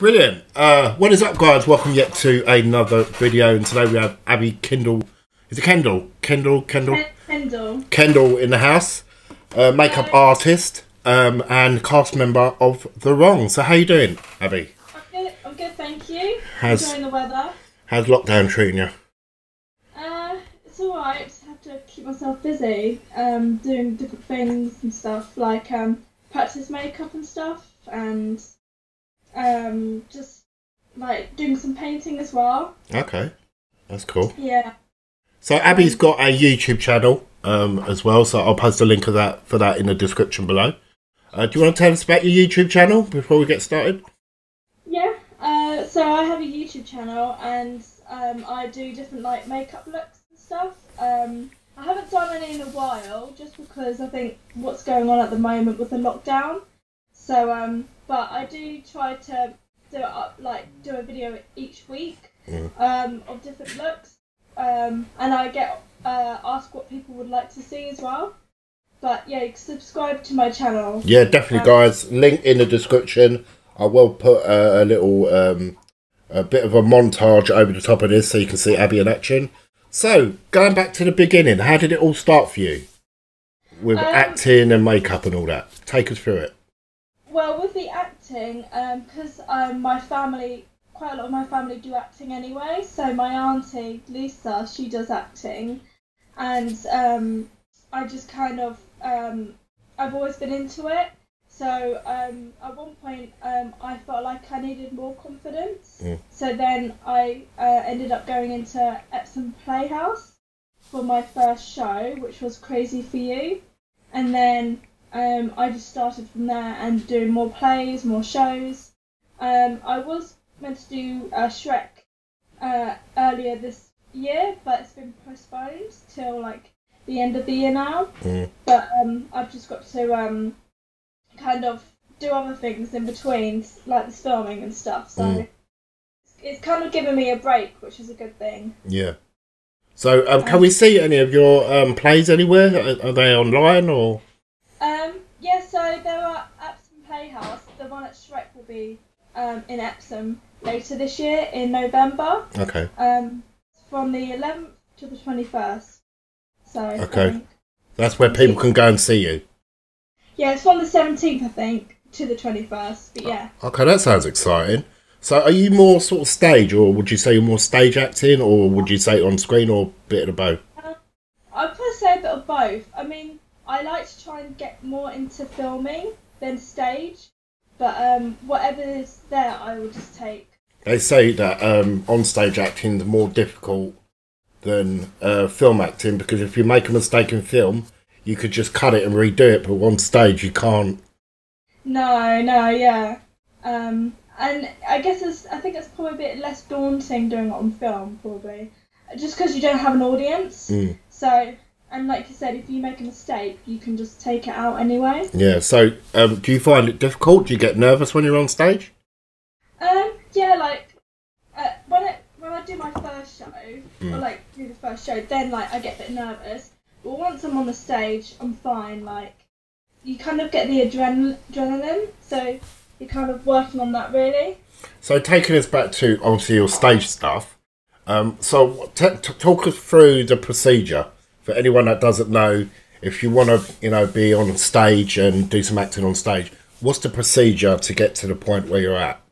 Brilliant. What is up, guys? Welcome yet to another video, and today we have Abi Kendall. Is it Kendall? Kendall in the house. Makeup artist and cast member of The Wrong. So how you doing, Abi? I'm good, thank you. Enjoying the weather. How's lockdown treating you? It's alright. Just have to keep myself busy, doing different things and stuff, like practice makeup and stuff, and just like doing some painting as well. Okay, that's cool. Yeah. So Abby's got a YouTube channel as well, so I'll post a link of that in the description below. Do you want to tell us about your YouTube channel before we get started? Yeah. So I have a YouTube channel, and I do different like makeup looks and stuff. I haven't done any in a while, just because I think what's going on at the moment with the lockdown. So but I do try to do a video each week of different looks. And I get asked what people would like to see as well. But yeah, subscribe to my channel. Yeah, definitely, guys. Link in the description. I will put a little a bit of a montage over the top of this so you can see Abi in action. So, going back to the beginning, how did it all start for you? With acting and makeup and all that. Take us through it. Well, with the acting, because my family, quite a lot of my family do acting anyway. So my auntie, Lisa, she does acting. And I just kind of, I've always been into it. So at one point, I felt like I needed more confidence. So then I ended up going into Epsom Playhouse for my first show, which was Crazy for You. And then I just started from there and doing more plays, more shows. I was meant to do Shrek earlier this year, but it's been postponed till like the end of the year now. But I've just got to kind of do other things in between, like the filming and stuff. So it's kind of given me a break, which is a good thing. Yeah. So can we see any of your plays anywhere? Are they online or? Yeah, so there are Epsom Playhouse. The one at Shrek will be in Epsom later this year in November. Okay. From the 11th to the 21st. So okay, that's where people can go and see you. Yeah, it's from the 17th, I think, to the 21st. But yeah. Okay, that sounds exciting. So, are you more sort of stage, or would you say you're more stage acting, or would you say on screen, or a bit of both? I'd probably say a bit of both. I mean, I like to try and get more into filming than stage, but whatever is there, I will just take. They say that on stage acting is more difficult than film acting, because if you make a mistake in film, you could just cut it and redo it, but on stage you can't. No, yeah. And I guess I think it's probably a bit less daunting doing it on film, probably, just because you don't have an audience. So. And like you said, if you make a mistake, you can just take it out anyway. Yeah, so do you find it difficult? Do you get nervous when you're on stage? Yeah, like, when I do my first show, or like do the first show, then like I get a bit nervous. But once I'm on the stage, I'm fine. Like, you kind of get the adrenaline, so you're kind of working on that really. So taking us back to, obviously, your stage stuff, so talk us through the procedure. For anyone that doesn't know, if you want to, be on stage and do some acting on stage, what's the procedure to get to the point where you're at?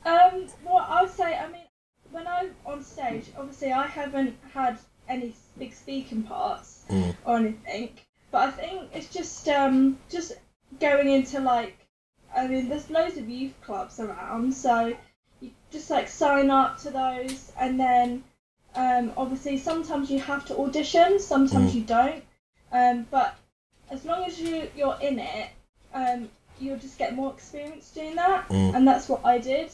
Well, I would say, I mean, when I'm on stage, obviously I haven't had any big speaking parts or anything, but I think it's just going into like, I mean, there's loads of youth clubs around, so you just like sign up to those, and then obviously sometimes you have to audition, sometimes you don't, but as long as you're in it, you'll just get more experience doing that, and that's what I did,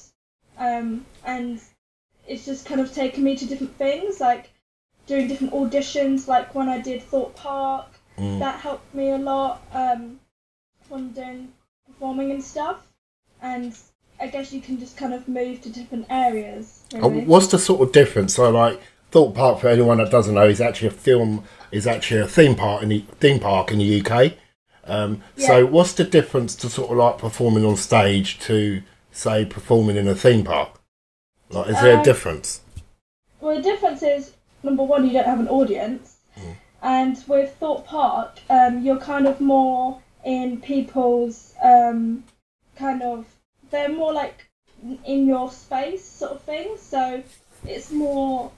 and it's just kind of taken me to different things, like doing different auditions, like when I did Thorpe Park, that helped me a lot when doing performing and stuff, and I guess you can just kind of move to different areas. Really. What's the sort of difference? So, like, Thorpe Park, for anyone that doesn't know, is actually a theme park in the UK. So, what's the difference to sort of like performing on stage to say, performing in a theme park? Like, is there a difference? Well, the difference is, number one, you don't have an audience. And with Thorpe Park, you're kind of more in people's kind of, they're more like in your space sort of thing. So it's more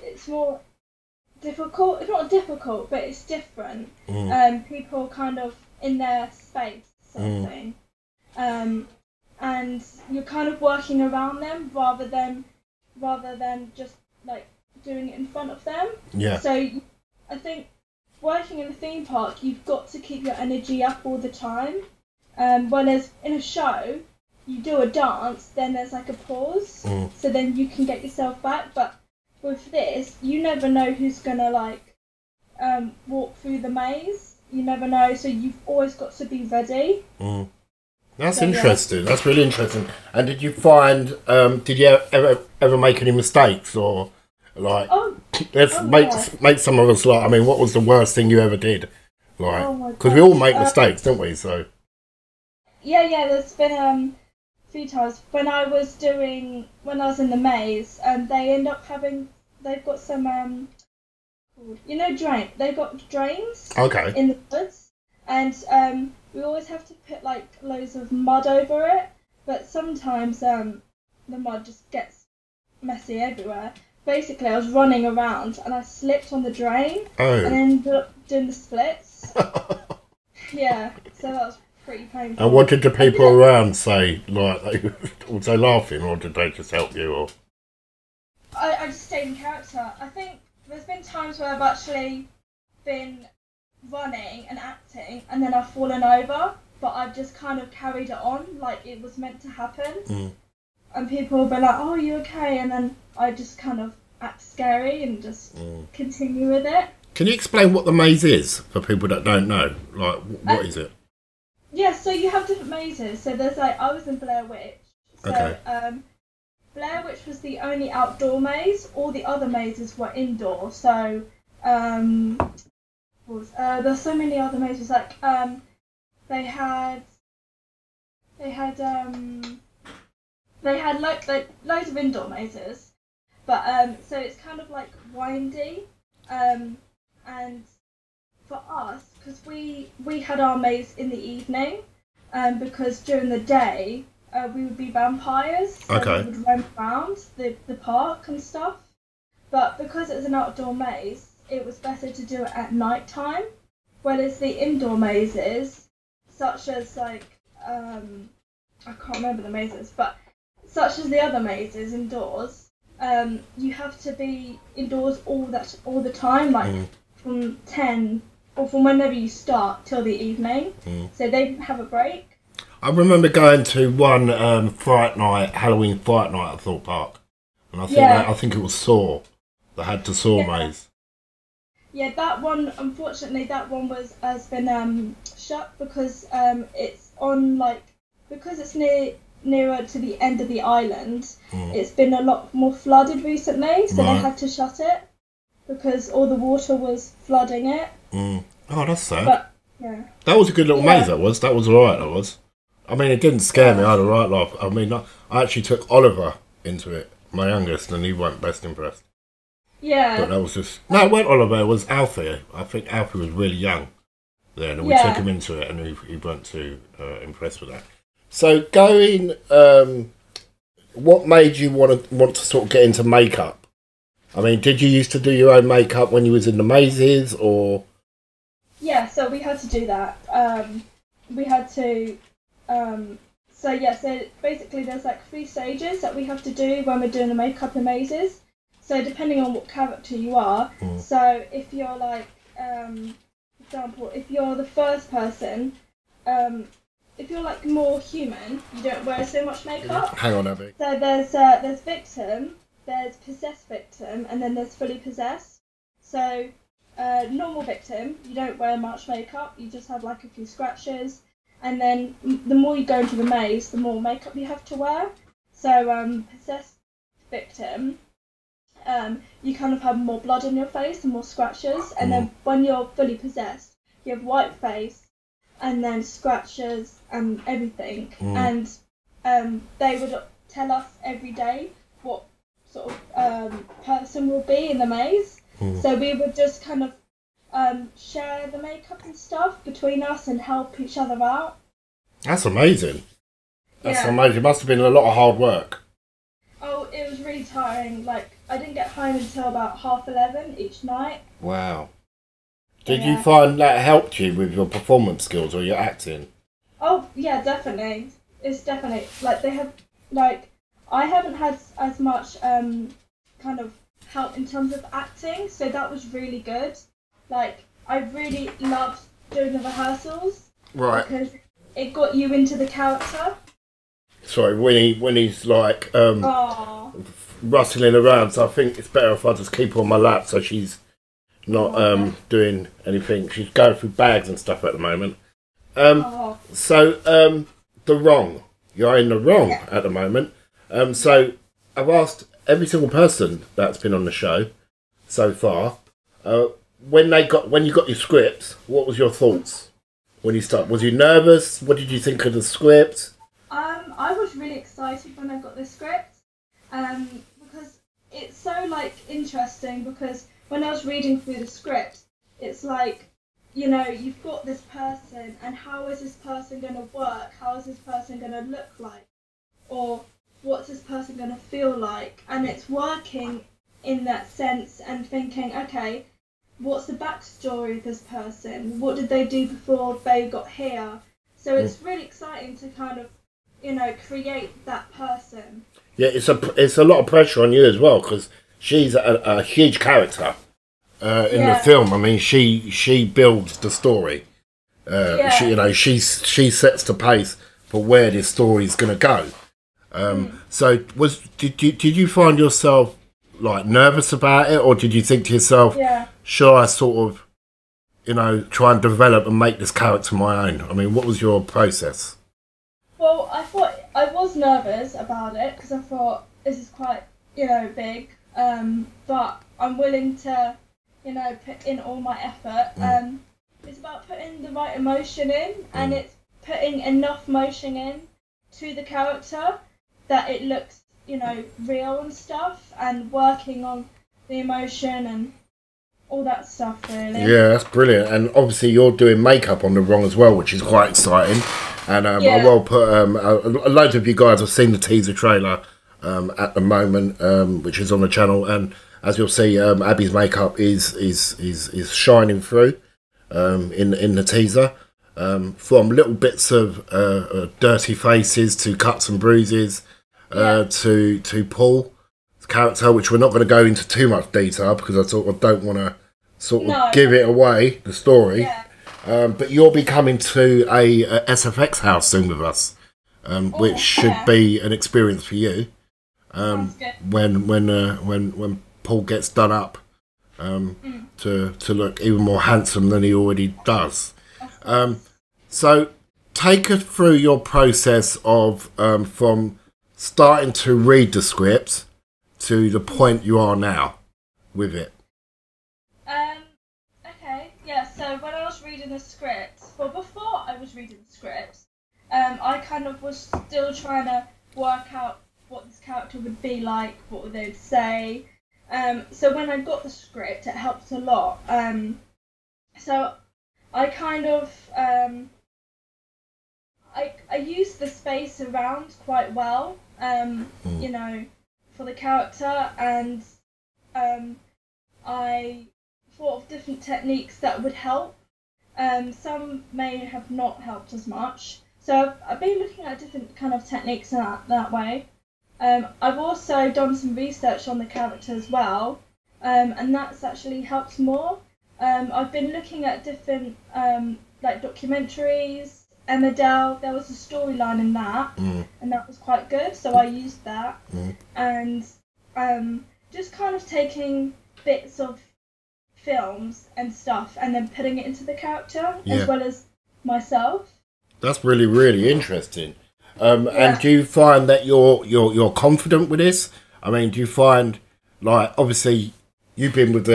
it's more difficult. It's not difficult, but it's different. People kind of in their space sort of thing. And you're kind of working around them rather than just like doing it in front of them. Yeah. So I think working in a theme park, you've got to keep your energy up all the time. Whereas in a show, you do a dance, then there's like a pause, so then you can get yourself back. But with this, you never know who's gonna like walk through the maze. You never know, so you've always got to be ready. That's interesting. Yeah. That's really interesting. And did you find? Did you ever make any mistakes or like? Make some of us like. I mean, what was the worst thing you ever did? Like, because we all make mistakes, don't we? So. Yeah. There's been a few times when I was in the maze, and they end up having. They've got some drain. They've got drains. Okay. In the woods, and we always have to put like loads of mud over it. But sometimes the mud just gets messy everywhere. Basically, I was running around and I slipped on the drain and ended up doing the splits. Yeah, so that was pretty painful. And what did the people around say? Like, was they laughing or did they just help you? Or I just stayed in character. I think there's been times where I've actually been running and acting and then I've fallen over, but I've just kind of carried it on like it was meant to happen. And people will be like, "Oh, you okay?" And then I just kind of act scary and just continue with it. Can you explain what the maze is for people that don't know? Like, what is it? Yeah, so you have different mazes. So there's like, I was in Blair Witch. So, okay. Blair Witch was the only outdoor maze. All the other mazes were indoor. So there's so many other mazes. Like they had like loads of indoor mazes, but so it's kind of like windy, and for us, because we had our maze in the evening, because during the day we would be vampires, so we would roam around the park and stuff. But because it was an outdoor maze, it was better to do it at night time. Whereas the indoor mazes, such as like I can't remember the mazes, but such as the other mazes indoors, you have to be indoors all the time, like from 10 or from whenever you start till the evening. So they didn't have a break. I remember going to one Halloween Fright Night at Thorpe Park, and I think it was Saw. They had the Saw maze. Yeah, that one, unfortunately, has been shut because it's on because it's nearer to the end of the island. It's been a lot more flooded recently, so they had to shut it because all the water was flooding it. Oh, that's sad. But yeah, that was a good little maze. That was alright. That was. I mean, it didn't scare me. I had a right laugh. I mean, I actually took Oliver into it, my youngest, and he wasn't best impressed. Yeah. But that was just... No, it wasn't Oliver, it was Alfie. I think Alfie was really young then, and we took him into it, and he weren't too impressed with that. So, going... what made you want to sort of get into makeup? I mean, did you used to do your own makeup when you was in the mazes, or...? Yeah, so we had to do that. We had to... So basically there's like 3 stages that we have to do when we're doing the makeup in mazes. So depending on what character you are, so if you're like, for example, if you're the first person, if you're like more human, you don't wear so much makeup. Hang on, Abby. So there's victim, there's possessed victim, and then there's fully possessed. So normal victim, you don't wear much makeup, you just have like a few scratches. And then the more you go into the maze, the more makeup you have to wear. So possessed victim, you kind of have more blood on your face and more scratches. And then when you're fully possessed, you have white face, and then scratches and everything. And they would tell us every day what sort of person will be in the maze. So we would just kind of share the makeup and stuff between us and help each other out. That's amazing. That's amazing. It must have been a lot of hard work. Oh, it was really tiring. Like, I didn't get home until about 11:30 each night. Wow. Did you find that helped you with your performance skills or your acting? Oh, yeah, definitely. It's definitely, like, they have, like, I haven't had as much kind of help in terms of acting, so that was really good. Like, I really loved doing the rehearsals. Right. Because it got you into the character. Sorry, when he's like rustling around, so I think it's better if I just keep her on my lap so she's not doing anything. She's going through bags and stuff at the moment. So the wrong. You're in the wrong at the moment. So I've asked every single person that's been on the show so far, when you got your scripts, what was your thoughts when you started? Was you nervous? What did you think of the script? I was really excited when I got the script, because it's so like interesting. Because when I was reading through the script, it's like, you know, you've got this person, and how is this person going to work? How is this person going to look like? Or what's this person going to feel like? And it's working in that sense and thinking, okay, what's the backstory of this person? What did they do before they got here? So it's really exciting to kind of, you know, create that person. Yeah, it's a lot of pressure on you as well, because she's a huge character in the film. I mean, she builds the story. She sets the pace for where this story is going to go. So did you find yourself like nervous about it, or did you think to yourself, should I sort of, you know, try and develop and make this character my own? I mean, what was your process? Well, I was nervous about it because I thought this is quite, you know, big. But I'm willing to, you know, put in all my effort. It's about putting the right emotion in, and it's putting enough motion in to the character that it looks, you know, real and stuff, and working on the emotion and all that stuff, really. Yeah, that's brilliant. And obviously you're doing makeup on the wrong as well, which is quite exciting. And I will put loads of you guys have seen the teaser trailer at the moment, which is on the channel, and as you'll see, Abby's makeup is shining through in the teaser, from little bits of dirty faces to cuts and bruises, to Paul's character, which we're not going to go into too much detail because I don't want to sort of give it away, the story. But you'll be coming to a SFX house soon with us, which should be an experience for you. When Paul gets done up to look even more handsome than he already does. So take us through your process of from starting to read the script to the point you are now with it. So when I was reading the script, well, before I was reading the script, I kind of was still trying to work out what this character would be like, what they would say. So when I got the script, it helped a lot. So I kind of I used the space around quite well, you know, for the character, and I thought of different techniques that would help. Some may have not helped as much. So I've been looking at different kind of techniques that way. I've also done some research on the character as well, and that's actually helped more. I've been looking at different like documentaries, Emmerdale. There was a storyline in that, and that was quite good. So I used that, and just kind of taking bits of films and stuff and then putting it into the character as well as myself. That's really, really interesting. And do you find that you're confident with this? I mean, do you find, like, obviously you've been with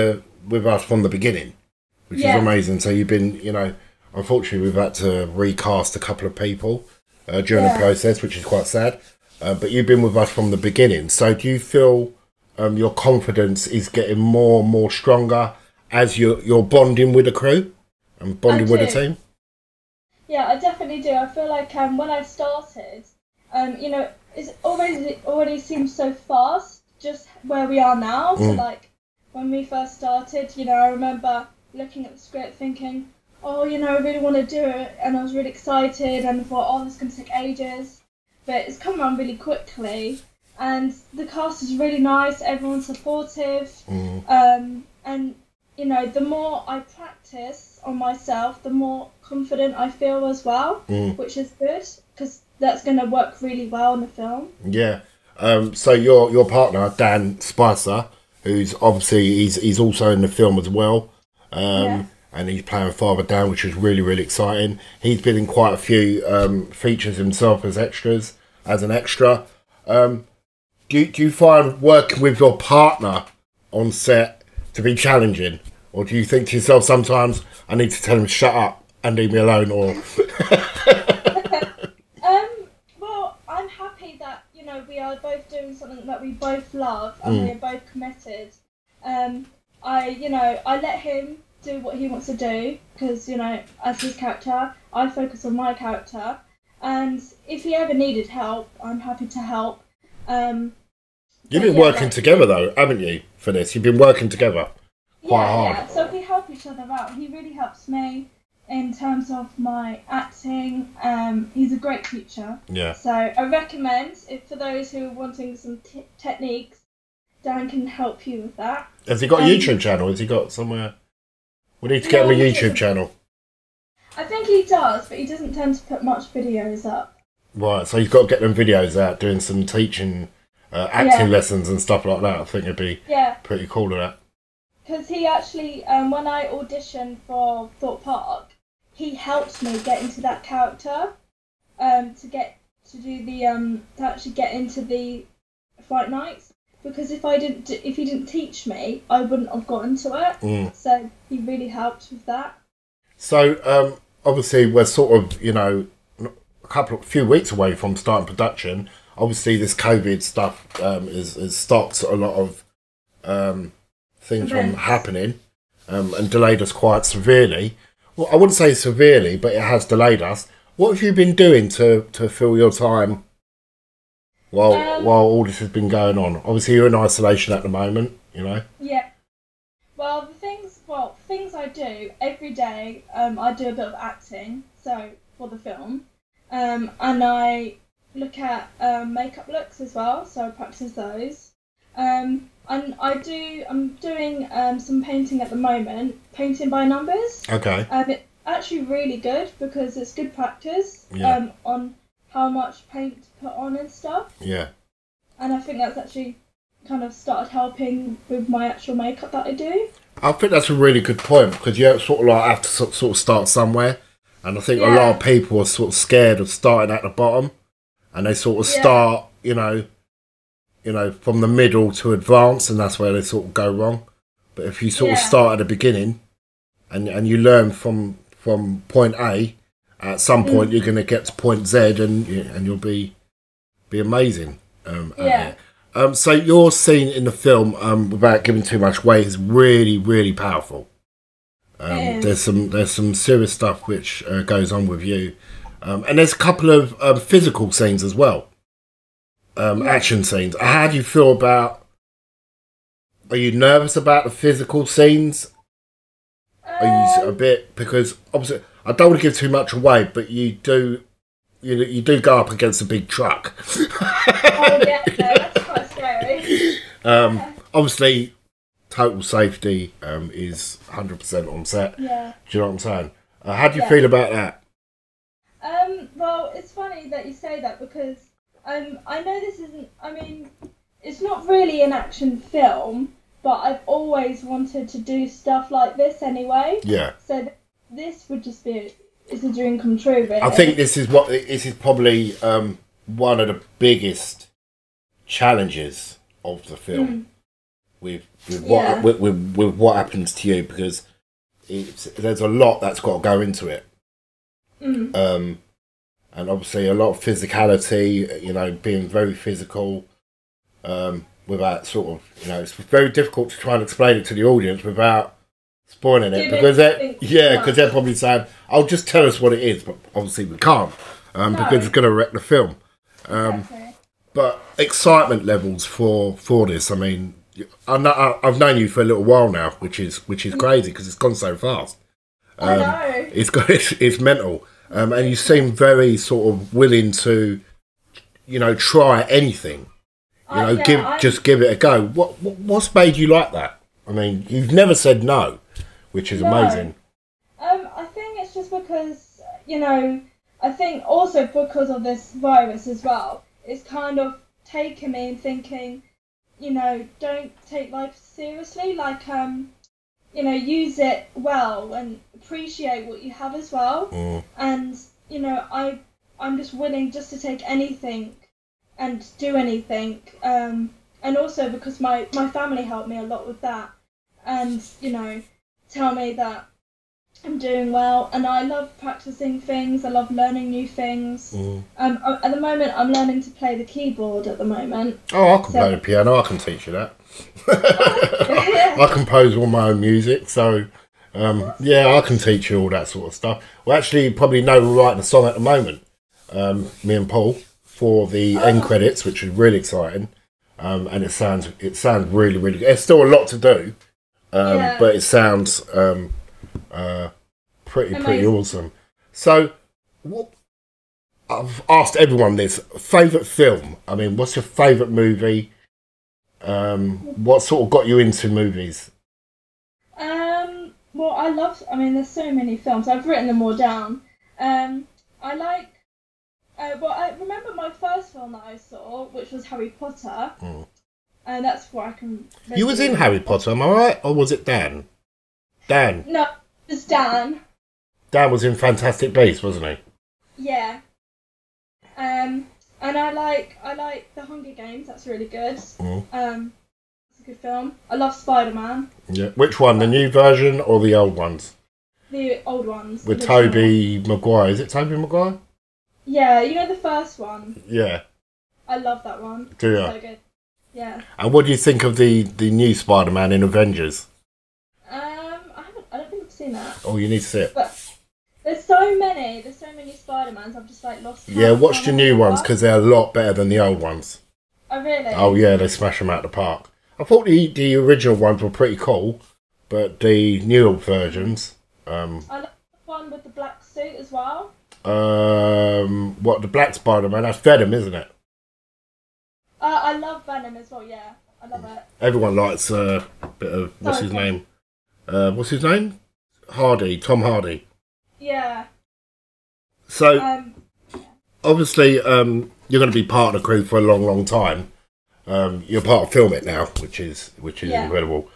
us from the beginning, which is amazing. So you've been, you know, unfortunately, we've had to recast a couple of people during the process, which is quite sad. But you've been with us from the beginning. So do you feel your confidence is getting more and more stronger as you're bonding with the crew and bonding with the team? Yeah, I definitely do. I feel like when I started, you know, it's already seems so fast just where we are now. So like when we first started, you know, I remember looking at the script thinking, oh, you know, I really want to do it, and I was really excited and thought, oh, this is going to take ages. But it's come around really quickly, and the cast is really nice, everyone's supportive, and, you know, the more I practice on myself, the more confident I feel as well, which is good, because that's going to work really well in the film. Yeah. So your partner, Dan Spicer, who's obviously, he's also in the film as well, and he's playing Father Dan, which is really, really exciting. He's been in quite a few features himself as an extra. Do you find working with your partner on set to be challenging? Or do you think to yourself sometimes, I need to tell him, shut up and leave me alone? Or well, I'm happy that, you know, we are both doing something that we both love and we are both committed. I let him do what he wants to do because, you know, as his character, I focus on my character. And if he ever needed help, I'm happy to help. You've been working together though, haven't you, for this? You've been working together quite hard. Yeah, so we help each other out. He really helps me in terms of my acting. He's a great teacher. Yeah. So I recommend, if for those who are wanting some techniques, Dan can help you with that. Has he got a YouTube channel? Has he got somewhere? We need to get him a YouTube channel. I think he does, but he doesn't tend to put much videos up. Right, so he's got to get them videos out, doing some teaching, acting lessons and stuff like that. I think it'd be pretty cool to that. Because he actually, when I auditioned for Thorpe Park, he helped me get into that character, to actually get into the fight nights. Because if he didn't teach me, I wouldn't have got into it. So he really helped with that. So obviously we're sort of, you know, a few weeks away from starting production. Obviously this COVID stuff has stopped a lot of things from happening and delayed us quite severely. Well, I wouldn't say severely, but it has delayed us. What have you been doing to fill your time while all this has been going on? Obviously you're in isolation at the moment, you know. Yeah. Well, things I do every day. I do a bit of acting, so for the film, and I look at makeup looks as well. So I practice those. And I'm doing some painting at the moment, painting by numbers. Okay. It's actually really good because it's good practice on how much paint to put on and stuff. Yeah. And I think that's actually kind of started helping with my actual makeup that I do. I think that's a really good point because you sort of like have to sort of start somewhere, and I think a lot of people are sort of scared of starting at the bottom, and they sort of start, you know, from the middle to advance, and that's where they sort of go wrong. But if you sort of start at the beginning, and you learn from point A, at some point you're going to get to point Z, and you'll be amazing. So your scene in the film, without giving too much away, is really, really powerful. There's some serious stuff which goes on with you, and there's a couple of physical scenes as well, action scenes. How do you feel about? Are you nervous about the physical scenes? Are you a bit, because obviously I don't want to give too much away, but you do go up against a big truck. Oh yeah, that's quite scary. Obviously, total safety is 100% on set. Yeah. Do you know what I'm saying? How do you feel about that? Well, it's funny that you say that because I know this isn't. I mean, it's not really an action film, but I've always wanted to do stuff like this anyway. Yeah. So this would just be. It's a dream come true, really. I think this is probably one of the biggest challenges of the film with what happens to you, because there's a lot that's got to go into it. And obviously a lot of physicality, you know, being very physical, without sort of, you know, it's very difficult to try and explain it to the audience without spoiling it, because they're probably saying, "Oh, just tell us what it is," but obviously we can't, because it's going to wreck the film. But excitement levels for this, I mean, I've known you for a little while now, which is crazy because it's gone so fast. I know. It's mental. And you seem very sort of willing to, you know, try anything. You know, give it a go. What's made you like that? I mean, you've never said no, which is amazing. I think it's just because, you know, I think also because of this virus as well, it's kind of taken me and thinking, you know, don't take life seriously. Like, you know, use it well and appreciate what you have as well. And, you know, I'm just willing just to take anything and do anything. And also because my family helped me a lot with that. And, you know, tell me that I'm doing well. And I love practicing things. I love learning new things. At the moment, I'm learning to play the keyboard at the moment. Oh, I can play the piano. I can teach you that. I compose all my own music, so I can teach you all that sort of stuff. Well, actually, you probably know we're writing a song at the moment, me and Paul, for the end credits, which is really exciting. And it sounds really, really good. There's still a lot to do, but it sounds pretty awesome. So, I've asked everyone this: favourite film. I mean, what's your favourite movie? What sort of got you into movies? Well, there's so many films. I've written them all down. I remember my first film that I saw, which was Harry Potter. And that's what I can... You was in Harry Potter, am I right? Or was it Dan? Dan? No, it was Dan. Dan was in Fantastic Beasts, wasn't he? Yeah. And I like The Hunger Games. That's really good. It's a good film. I love Spider-Man. Yeah. Which one? The new version or the old ones? The old ones. With Tobey Maguire. Is it Tobey Maguire? Yeah, you know the first one? Yeah. I love that one. Do you? So good. Yeah. And what do you think of the new Spider-Man in Avengers? I don't think I've seen that. Oh, you need to see it. But there's so many Spider-Mans. I've just lost count. Yeah, watch the new ones because they're a lot better than the old ones. Oh really? Oh yeah, they smash them out the park. I thought the original ones were pretty cool, but the newer versions. I love the one with the black suit as well. What, the Black Spider-Man? That's Venom, isn't it? I love Venom as well. Yeah, I love it. Everyone likes a bit of what's his name? Hardy, Tom Hardy. Yeah. So obviously, you're going to be part of the crew for a long, long time. You're part of Film It now, which is incredible.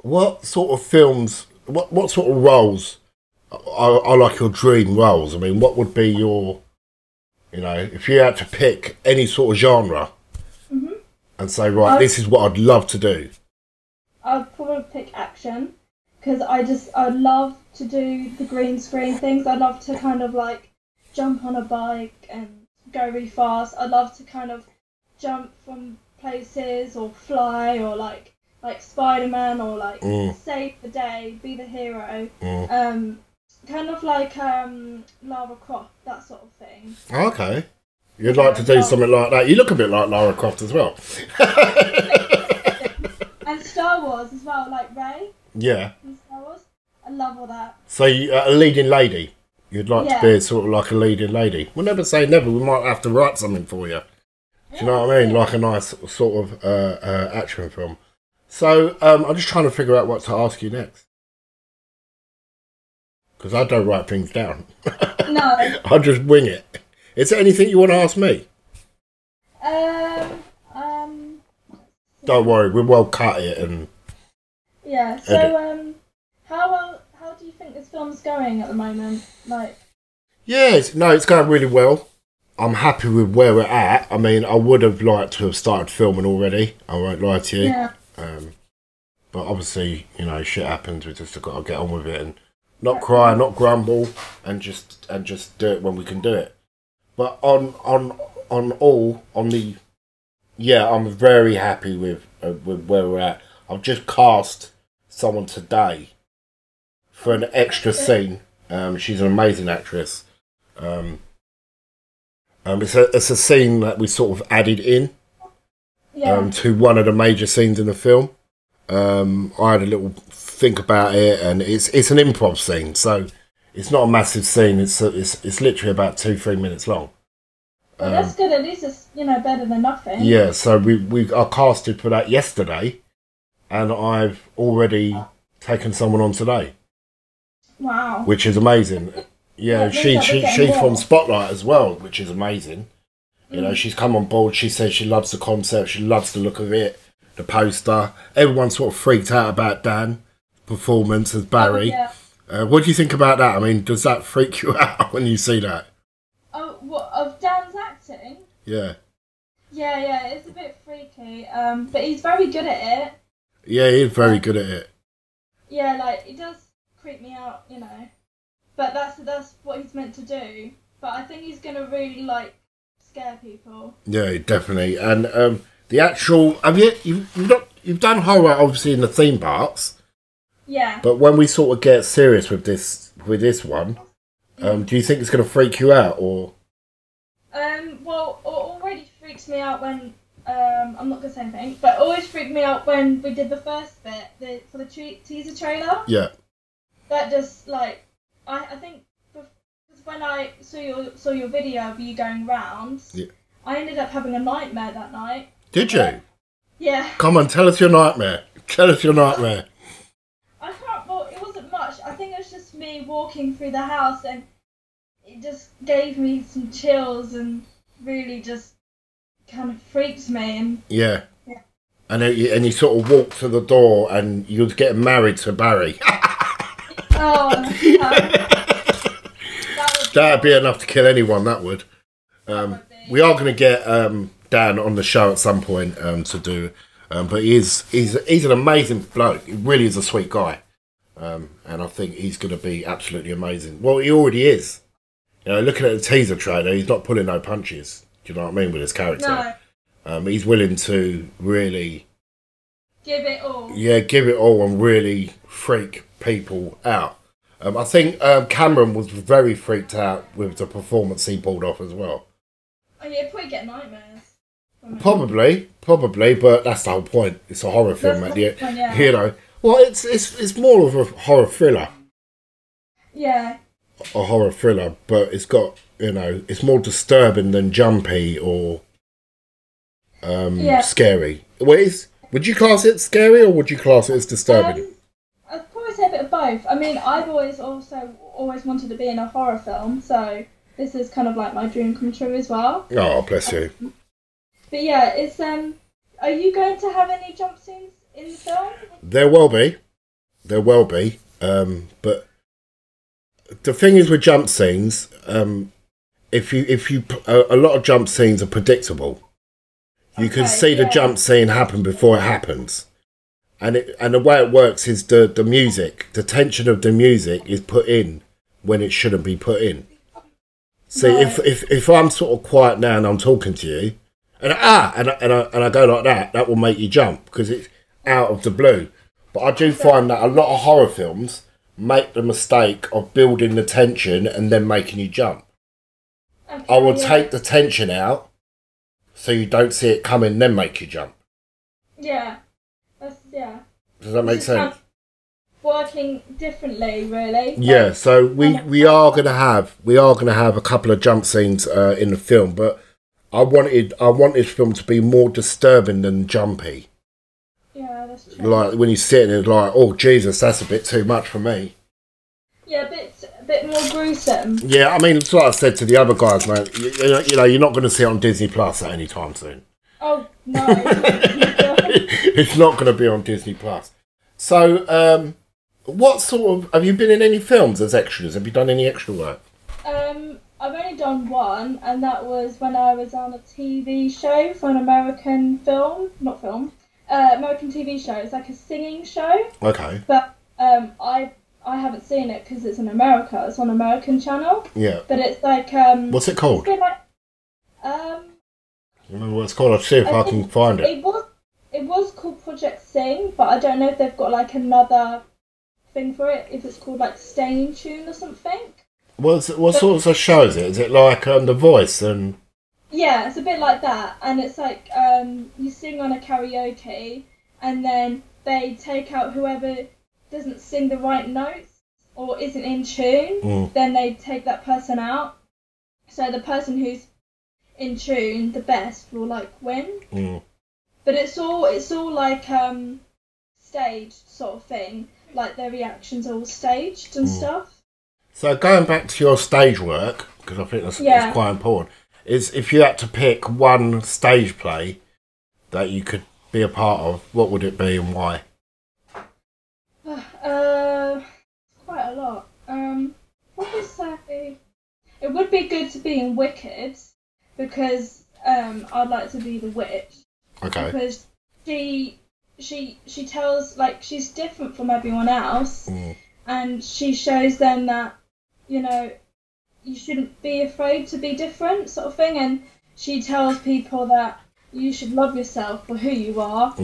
What sort of films? What sort of roles are like your dream roles? I mean, what would be your, you know, if you had to pick any sort of genre and say, right, this is what I'd love to do? I'd probably pick action because I'd love to do the green screen things. I'd love to kind of jump on a bike and go really fast. I'd love to kind of jump from places or fly or like Spider-Man or save the day, be the hero. Kind of like Lara Croft, that sort of thing. Okay. You'd like to do something like that. You look a bit like Lara Croft as well. And Star Wars as well, like Rey. Yeah. In Star Wars. I love all that. So a leading lady. You'd like to be sort of like a leading lady. We'll never say never. We might have to write something for you. Do you know what I mean? Like a nice sort of action film. So I'm just trying to figure out what to ask you next. Because I don't write things down. No. I just wing it. Is there anything you want to ask me? Don't worry, we will cut it and. Yeah. So how do you think this film's going at the moment? Yeah, it's going really well. I'm happy with where we're at. I mean, I would have liked to have started filming already. I won't lie to you. Yeah. But obviously, you know, shit happens. We just got to get on with it and not cry, not grumble, and just do it when we can do it. But I'm very happy with where we're at. I've just cast someone today for an extra scene. She's an amazing actress. It's a scene that we sort of added in to one of the major scenes in the film. I had a little think about it, and it's an improv scene, so it's not a massive scene. It's literally about 2-3 minutes long. Well, that's good. At least it's better than nothing. Yeah, so I casted for that yesterday, and I've already taken someone on today. Wow. Which is amazing. Yeah, she's from Spotlight as well, which is amazing. You know, she's come on board. She says she loves the concept. She loves the look of it, the poster. Everyone sort of freaked out about Dan's performance as Barry. What do you think about that? I mean, does that freak you out when you see that? Oh, what, of Dan's acting? Yeah. Yeah, it's a bit freaky. But he's very good at it. Yeah, he's very good at it. Yeah, like, it does creep me out, But that's what he's meant to do. But I think he's gonna really scare people. Yeah, definitely. And the actual you've done horror obviously in the theme parks. Yeah. But when we sort of get serious with this one, do you think it's gonna freak you out or? Well, it already freaks me out when I'm not gonna say anything, but it always freaked me out when we did the first bit, for the teaser trailer. Yeah. That just I think because when I saw your video of you going round, I ended up having a nightmare that night. Did you? Yeah. Come on, tell us your nightmare. Tell us your nightmare. I can't. Well, it wasn't much. I think it was just me walking through the house, and it just gave me some chills and really just kind of freaked me. And yeah. And you sort of walked to the door, and you was getting married to Barry. That'd be enough to kill anyone. That would. We are going to get Dan on the show at some point to do, but he's an amazing bloke. He really is a sweet guy, and I think he's going to be absolutely amazing. Well, he already is. Looking at the teaser trailer, he's not pulling no punches. Do you know what I mean with his character? No. He's willing to really give it all. Yeah, give it all and really freak people out. I think Cameron was very freaked out with the performance he pulled off as well. Oh yeah, probably get nightmares. Probably, but that's the whole point. It's a horror film at the end. Yeah. Well, it's more of a horror thriller. Yeah. A horror thriller, but it's got it's more disturbing than jumpy or scary. Would you class it scary or would you class it as disturbing? I'd probably say a bit of both. I mean, I've always wanted to be in a horror film, so this is kind of like my dream come true as well. Oh, bless you. But yeah, it's are you going to have any jump scenes in the film? There will be, but the thing is with jump scenes, if you a lot of jump scenes are predictable. You can see the jump scene happen before it happens. And the way it works is the music, the tension of the music is put in when it shouldn't be put in. See, if I'm sort of quiet now and I'm talking to you, and I go like that will make you jump because it's out of the blue. But I do find that a lot of horror films make the mistake of building the tension and then making you jump. Okay, I will take the tension out so you don't see it coming, then make you jump. Yeah. Does that make sense? Working differently, really. Yeah, so we are gonna have a couple of jump scenes in the film, but I want this film to be more disturbing than jumpy. Yeah, that's true. Like when you sit and it's like, oh Jesus, that's a bit too much for me. Yeah, a bit more gruesome. Yeah, I mean, it's like I said to the other guys, man. You're not going to see it on Disney Plus at any time soon. Oh no. It's not going to be on Disney Plus. So, what sort of... Have you been in any films as extras? Have you done any extra work? I've only done one, and that was when I was on a TV show for an American American TV show. It's like a singing show. Okay. But I I haven't seen it because it's in America. It's on American channel. Yeah. But it's like what's it called? It's like, remember what it's called? I'll see if I can find it. It was called Project Sing, but I don't know if they've got like another thing for it. If it's called like Stay in Tune or something. What sort of show is it? Is it like The Voice and? Yeah, it's a bit like that, and it's like you sing on a karaoke, and then they take out whoever doesn't sing the right notes or isn't in tune. Then they take that person out. So the person who's in tune the best will like win. But it's all like staged sort of thing. Like their reactions are all staged and stuff. So going back to your stage work, because I think that's quite important, is if you had to pick one stage play that you could be a part of, what would it be and why? Quite a lot. What would I say? It would be good to be in Wicked because I'd like to be the witch. Okay. Because she tells, like, she's different from everyone else, and she shows them that, you know, you shouldn't be afraid to be different, sort of thing, and she tells people that you should love yourself for who you are,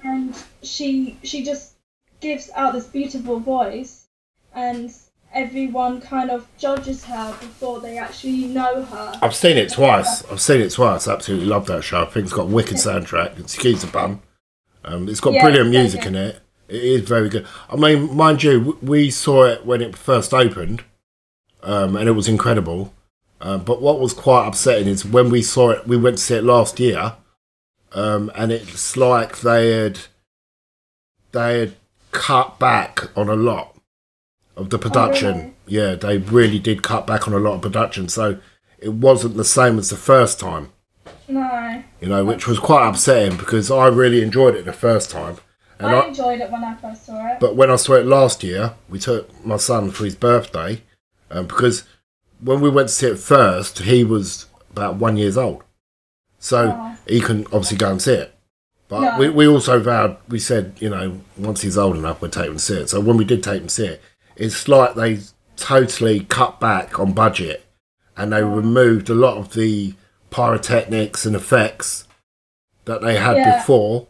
and she just gives out this beautiful voice, and everyone kind of judges her before they actually know her. I've seen it twice. Absolutely love that show. I think it's got a wicked soundtrack. Excuse the pun. It's got brilliant music in it. It is very good. I mean, mind you, we saw it when it first opened, and it was incredible. But what was quite upsetting is when we saw it, we went to see it last year, and it's like they had cut back on a lot of the production. Oh, really? Yeah, they really did cut back on a lot of production, so it wasn't the same as the first time. No. You know, which was quite upsetting because I really enjoyed it the first time. And I enjoyed it when I first saw it. But when I saw it last year, we took my son for his birthday, because when we went to see it first, he was about 1 year old. So he couldn't obviously go and see it. But we also vowed, we said, you know, once he's old enough, we'll take him to see it. So when we did take him to see it, it's like they totally cut back on budget and they removed a lot of the pyrotechnics and effects that they had before,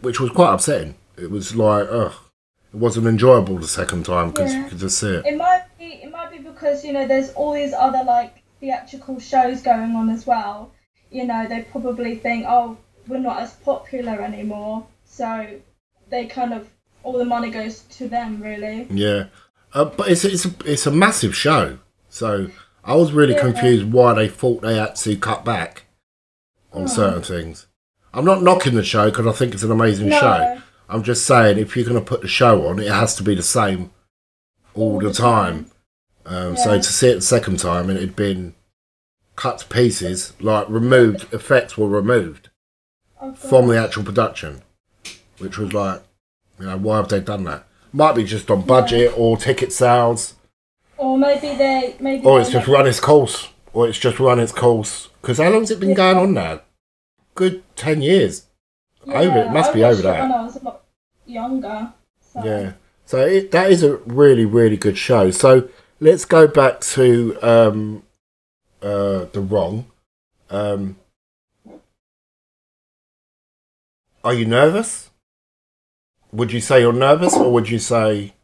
which was quite upsetting. It was like, it wasn't enjoyable the second time because you could just see it. It might be because, you know, there's all these other like theatrical shows going on as well. You know, they probably think, oh, we're not as popular anymore, so they kind of, all the money goes to them, really. Yeah, but it's a massive show, so I was really confused why they thought they had to cut back on certain things. I'm not knocking the show because I think it's an amazing show. I'm just saying if you're going to put the show on, it has to be the same all the time. So to see it the second time and it had been cut to pieces, like effects were removed from the actual production, which was like, you know, why have they done that? Might be just on budget or ticket sales. Or maybe Or it's just run its course. Because how long's it been going on now? Good 10 years. It must be over that. When I was a lot younger. So. Yeah. So that is a really, really good show. So let's go back to The Wrong. Are you nervous? Would you say you're nervous, or would you say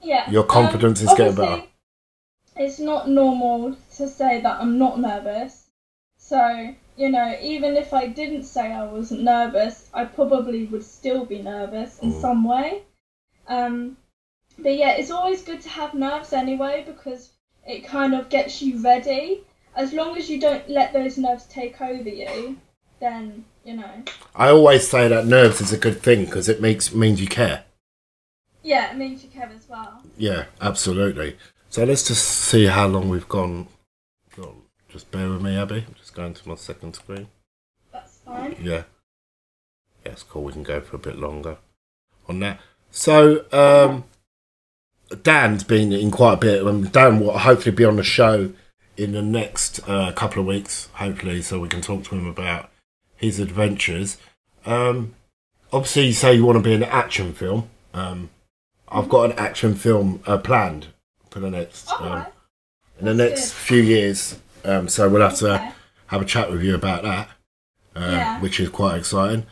your confidence is getting better? It's not normal to say that I'm not nervous. So, you know, even if I didn't say I wasn't nervous, I probably would still be nervous in some way. But yeah, it's always good to have nerves anyway, because it kind of gets you ready. As long as you don't let those nerves take over you, then, you know. I always say that nerves is a good thing because it means you care. Yeah, it means you care as well. Yeah, absolutely. So let's just see how long we've gone. Just bear with me, Abby. I'm just going to my second screen. That's fine. Yeah. Yeah, it's cool. We can go for a bit longer on that. So, Dan's been in quite a bit. Dan will hopefully be on the show in the next couple of weeks, hopefully, so we can talk to him about his adventures. Obviously, you say you want to be in an action film. I've got an action film planned for the next in the next few years. So we'll have to have a chat with you about that, which is quite exciting.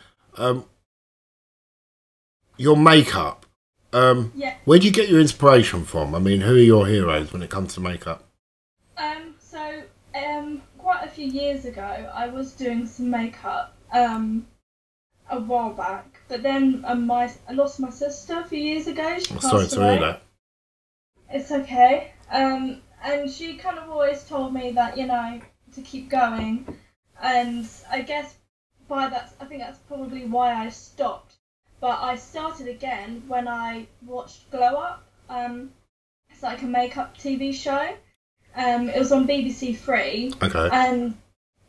Your makeup. Where do you get your inspiration from? I mean, who are your heroes when it comes to makeup? Quite a few years ago, I was doing some makeup a while back, but then I lost my sister a few years ago. She passed away. Sorry to hear that. It's okay. And she kind of always told me that, you know, to keep going. And I guess I think that's probably why I stopped. But I started again when I watched Glow Up. It's like a makeup TV show. It was on BBC Three. Okay.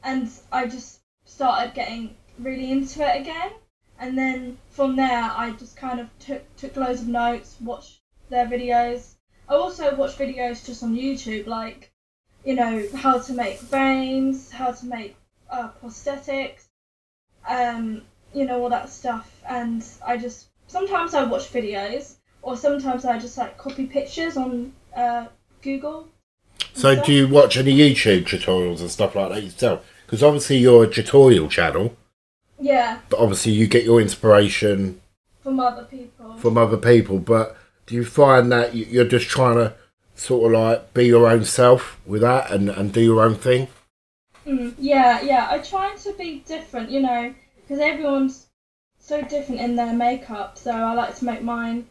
And I just started getting really into it again. And then from there, I just kind of took loads of notes, watched their videos. I also watched videos just on YouTube, like, you know, how to make veins, how to make prosthetics, you know, all that stuff. And sometimes I watch videos, or sometimes I just like copy pictures on Google. So do you watch any YouTube tutorials and stuff like that yourself? Because obviously you're a tutorial channel. Yeah. But obviously you get your inspiration from other people. But do you find that you're just trying to sort of like be your own self with that and do your own thing? Yeah. I try to be different, you know, because everyone's so different in their makeup. So I like to make mine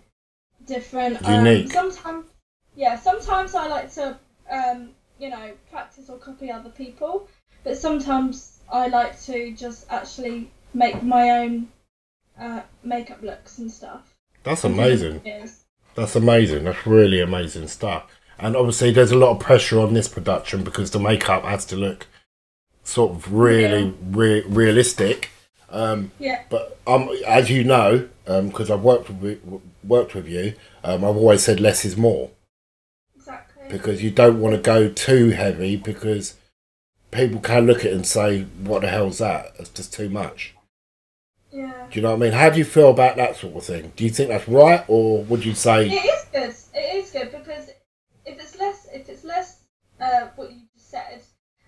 different. Unique. Sometimes I like to, you know, practice or copy other people. But sometimes I like to just actually make my own makeup looks and stuff. That's amazing. That's amazing. That's really amazing stuff. And obviously there's a lot of pressure on this production because the makeup has to look sort of really realistic. But as you know, because I've worked with you, I've always said less is more. Exactly. Because you don't want to go too heavy because people can look at it and say, what the hell's that? It's just too much. Yeah. Do you know what I mean? How do you feel about that sort of thing? Do you think that's right, or would you say... It is good. It is good because if it's less what you just said,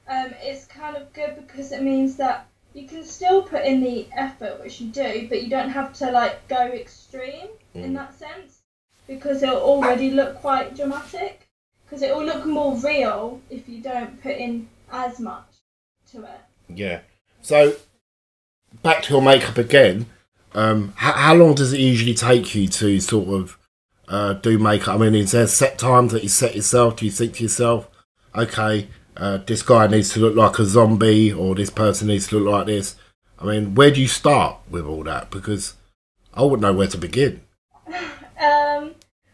it's kind of good because it means that you can still put in the effort, which you do, but you don't have to like go extreme in that sense because it'll already look quite dramatic. Because it will look more real if you don't put in as much to it. Yeah. So, back to your makeup again. How long does it usually take you to sort of do makeup? I mean, is there set times that you set yourself? Do you think to yourself, okay, this guy needs to look like a zombie or this person needs to look like this? I mean, where do you start with all that? Because I wouldn't know where to begin.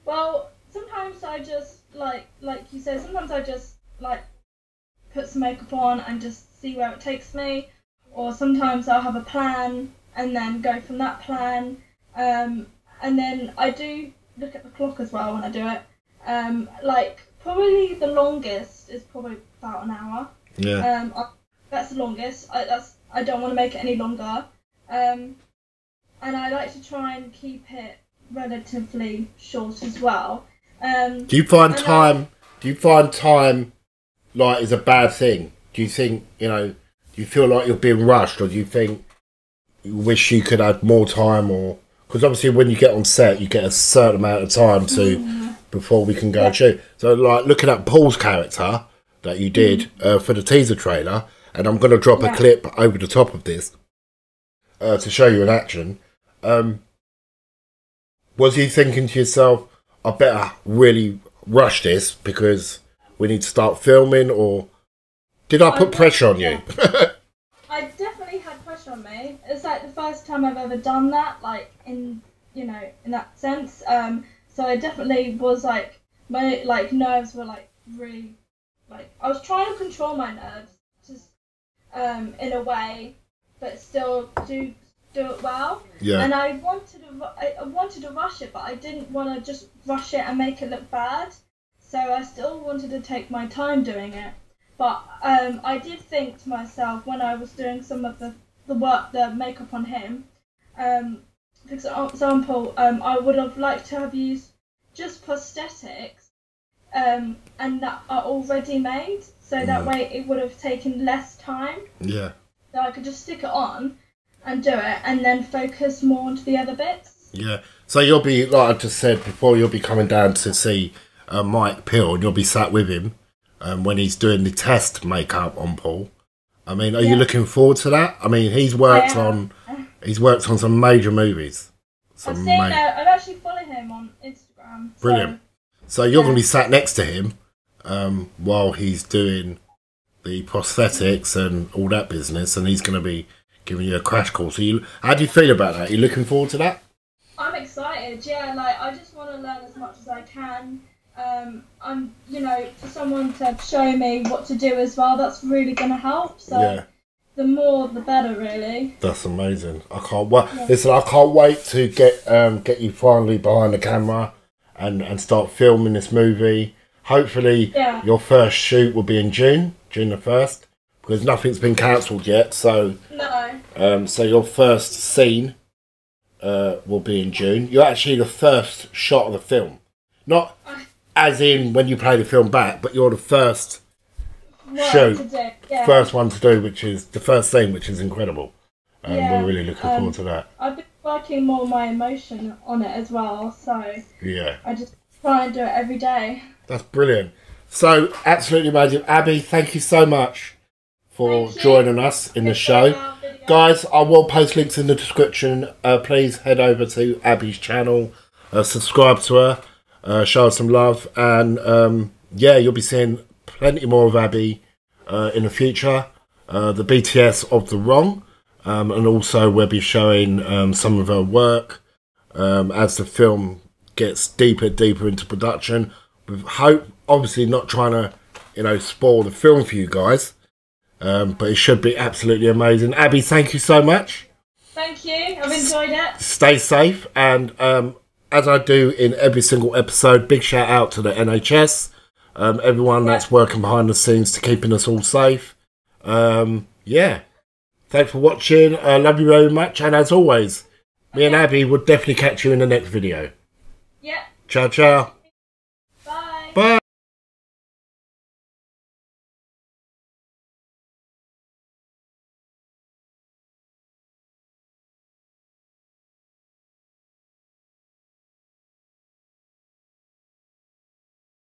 Well, sometimes I just, like you said, sometimes I just, like, put some makeup on and just see where it takes me. Or sometimes I'll have a plan and then go from that plan. And then I do look at the clock as well when I do it. Like, probably the longest is probably about an hour. Yeah. That's the longest. I don't want to make it any longer. And I like to try and keep it relatively short as well. Do you find time like is a bad thing? Do you think, you know, do you feel like you're being rushed, or do you think you wish you could have more time? Or because obviously when you get on set you get a certain amount of time to before we can go and shoot. So like looking at Paul's character that you did for the teaser trailer, and I'm going to drop a clip over the top of this to show you in action. Was you thinking to yourself, I better really rush this because we need to start filming, or did I put pressure on you? I definitely had pressure on me. It's like the first time I've ever done that, like in that sense. So I definitely was like, my nerves were like really, like I was trying to control my nerves, just in a way, but still do it well. Yeah. And I wanted to rush it, but I didn't want to just rush it and make it look bad. So I still wanted to take my time doing it. But I did think to myself when I was doing some of the work, the makeup on him, for example, I would have liked to have used just prosthetics, and that are already made, so that way it would have taken less time. Yeah. So I could just stick it on and do it, and then focus more onto the other bits. Yeah. So you'll be, like I just said before, you'll be coming down to see Mike Peel, and you'll be sat with him when he's doing the test makeup on Paul. I mean, are you looking forward to that? I mean, he's worked on some major movies. I've actually followed him on Instagram. Brilliant. So you're going to be sat next to him while he's doing the prosthetics and all that business, and he's going to be giving you a crash course. So how do you feel about that? Are you looking forward to that? I'm excited. Yeah, like I just want to learn as much as I can. I'm, for someone to show me what to do as well, that's really going to help. So the more, the better, really. That's amazing. I can't wait. Yeah. Listen, I can't wait to get you finally behind the camera and start filming this movie. Hopefully, your first shoot will be in June the 1st, because nothing's been cancelled yet. So no. So your first scene will be in June. You're actually the first shot of the film, not as in when you play the film back, but you're the first first one to do, which is the first scene, which is incredible. We're really looking forward to that. I've been working more my emotion on it as well, so I just try and do it every day. That's brilliant. So, absolutely amazing. Abby, thank you so much for joining us in the show. Guys, I will post links in the description. Please head over to Abby's channel, subscribe to her, show her some love, and you'll be seeing plenty more of Abby in the future. The BTS of the Wrong, and also we'll be showing some of her work as the film gets deeper into production. With hope, obviously not trying to, spoil the film for you guys, but it should be absolutely amazing. Abby, thank you so much. Thank you. I've enjoyed it. Stay safe, and as I do in every single episode, big shout out to the NHS, everyone that's working behind the scenes to keeping us all safe. Thanks for watching. I love you very much, and as always, me and Abby will definitely catch you in the next video. Yeah. Ciao, ciao.